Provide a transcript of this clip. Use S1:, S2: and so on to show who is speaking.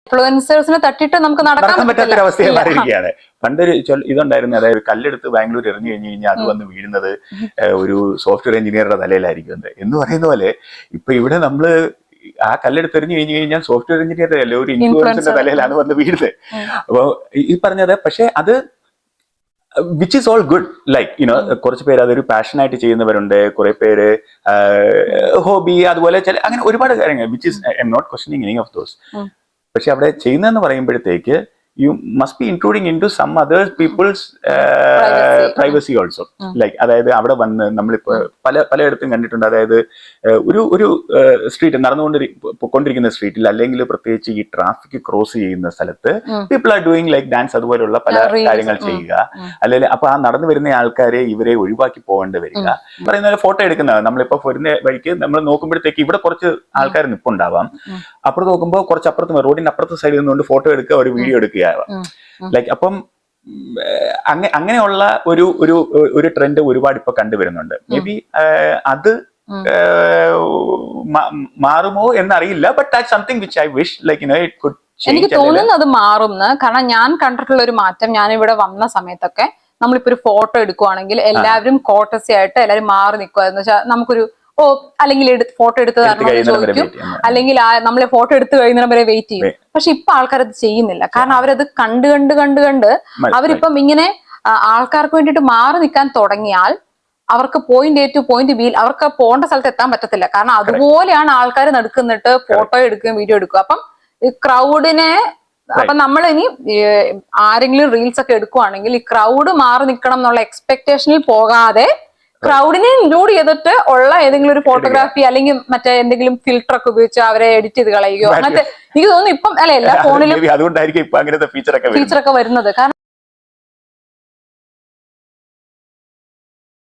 S1: ഇൻഫ്ലുവൻസേഴ്സിനെ തട്ടിട്ട് നമുക്ക് നടക്കാൻ
S2: പറ്റാത്തൊരവസ്ഥയെ മാറിയിരിക്കുകയാണ്. പണ്ടൊരു ഇതുണ്ടായിരുന്നു, അതായത് കല്ലെടുത്ത് ബാംഗ്ലൂർ എറിഞ്ഞു കഴിഞ്ഞു കഴിഞ്ഞാൽ അത് വന്ന് വീഴുന്നത് ഒരു സോഫ്റ്റ്വെയർ എഞ്ചിനീയറുടെ തലയിലായിരിക്കും എന്ന് പറയുന്ന പോലെ ഇപ്പൊ ഇവിടെ നമ്മള് ആ കല്ലെടുത്ത് എറിഞ്ഞു കഴിഞ്ഞു കഴിഞ്ഞാൽ സോഫ്റ്റ്വെയർ എഞ്ചിനീയറുടെ അല്ല, ഒരു ഇൻഫ്ലുവൻസറിന്റെ തലയിലാണ് വന്ന് വീഴുന്നത്. അപ്പൊ ഈ പറഞ്ഞത് പക്ഷെ അത് which is all good. Like കുറച്ച് പേര് അതൊരു പാഷനായിട്ട് ചെയ്യുന്നവരുണ്ട്, കുറെ പേര് ഹോബി, അതുപോലെ ചില അങ്ങനെ ഒരുപാട് കാര്യങ്ങൾ which is I am not questioning any of those. പക്ഷെ അവിടെ ചെയ്യുന്നതെന്ന് പറയുമ്പോഴത്തേക്ക് you must be intruding into some other people's privacy also. Like അതായത് അവിടെ വന്ന് നമ്മളിപ്പോ പലയിടത്തും കണ്ടിട്ടുണ്ട്. അതായത് ഒരു സ്ട്രീറ്റ് നടന്നുകൊണ്ടിരിക്കുന്ന സ്ട്രീറ്റിൽ അല്ലെങ്കിൽ പ്രത്യേകിച്ച് ഈ ട്രാഫിക് ക്രോസ് ചെയ്യുന്ന സ്ഥലത്ത് people are doing like dance അതുപോലുള്ള പല കാര്യങ്ങൾ ചെയ്യുക. അല്ലെങ്കിൽ അപ്പൊ ആ നടന്നു വരുന്ന ആൾക്കാരെ ഇവരെ ഒഴിവാക്കി പോകേണ്ടി വരിക. പറയുന്ന പോലെ ഫോട്ടോ എടുക്കുന്നതാണ്. നമ്മളിപ്പോ വരുന്ന വഴിക്ക് നമ്മൾ നോക്കുമ്പോഴത്തേക്ക് ഇവിടെ കുറച്ച് ആൾക്കാർ നിപ്പുണ്ടാവാം, അപ്പുറത്ത് നോക്കുമ്പോൾ കുറച്ച് അപ്പുറത്ത് റോഡിന്റെ അപ്പുറത്തെ സൈഡിൽ നിന്നുകൊണ്ട് ഫോട്ടോ എടുക്കുക, ഒരു വീഡിയോ എടുക്കുക. ലൈക്ക് അപ്പം അങ്ങനെയുള്ള ഒരു ട്രെൻഡ് ഒരുപാട് ഇപ്പൊ കണ്ടുവരുന്നുണ്ട്. മേ ബി അത് മാറുമോ എന്നറിയില്ല. But that's something which I wish like it could change.
S1: എനിക്ക് തോന്നുന്നു അത് മാറുമെന്ന്. കാരണം ഞാൻ കണ്ടിട്ടുള്ള ഒരു മാറ്റം, ഞാനിവിടെ വന്ന സമയത്തൊക്കെ നമ്മളിപ്പോ ഒരു ഫോട്ടോ എടുക്കുവാണെങ്കിൽ എല്ലാവരും കോട്ടസി ആയിട്ട് എല്ലാവരും മാറി നിൽക്കുവായിരുന്നു. നമുക്കൊരു അല്ലെങ്കിൽ ഫോട്ടോ എടുത്ത് തരണമെന്ന് ചോദിക്കും, അല്ലെങ്കിൽ നമ്മളെ ഫോട്ടോ എടുത്ത് കഴിയുന്ന വരെ വെയിറ്റ് ചെയ്യും. പക്ഷെ ഇപ്പൊ ആൾക്കാരത് ചെയ്യുന്നില്ല. കാരണം അവരത് കണ്ട് അവരിപ്പം ഇങ്ങനെ ആൾക്കാർക്ക് വേണ്ടിയിട്ട് മാറി നിൽക്കാൻ തുടങ്ങിയാൽ അവർക്ക് point A two point B അവർക്ക് പോകേണ്ട സ്ഥലത്ത് എത്താൻ പറ്റത്തില്ല. കാരണം അതുപോലെയാണ് ആൾക്കാർ നടക്കുന്നിട്ട് ഫോട്ടോ എടുക്കുകയും വീഡിയോ എടുക്കുക. അപ്പം ഈ ക്രൗഡിനെ അപ്പൊ നമ്മൾ ഇനി ആരെങ്കിലും റീൽസ് ഒക്കെ എടുക്കുവാണെങ്കിൽ ഈ ക്രൗഡ് മാറി നിൽക്കണം എന്നുള്ള എക്സ്പെക്ടേഷനിൽ പോകാതെ ക്രൗഡിനെ ഇൻക്ലൂഡ് ചെയ്തിട്ട് ഉള്ള ഏതെങ്കിലും ഒരു ഫോട്ടോഗ്രാഫി അല്ലെങ്കിൽ മറ്റേ എന്തെങ്കിലും ഫിൽട്ടർ ഒക്കെ ഉപയോഗിച്ച് അവരെ എഡിറ്റ് ചെയ്ത് കളയുകയോ അങ്ങനത്തെ. എനിക്ക് തോന്നുന്നു ഇപ്പം അല്ലെ എല്ലാ ഫോണിലും
S2: അതുകൊണ്ടായിരിക്കും ഇപ്പൊ അങ്ങനത്തെ ഫീച്ചറൊക്കെ
S1: വരുന്നത്. കാരണം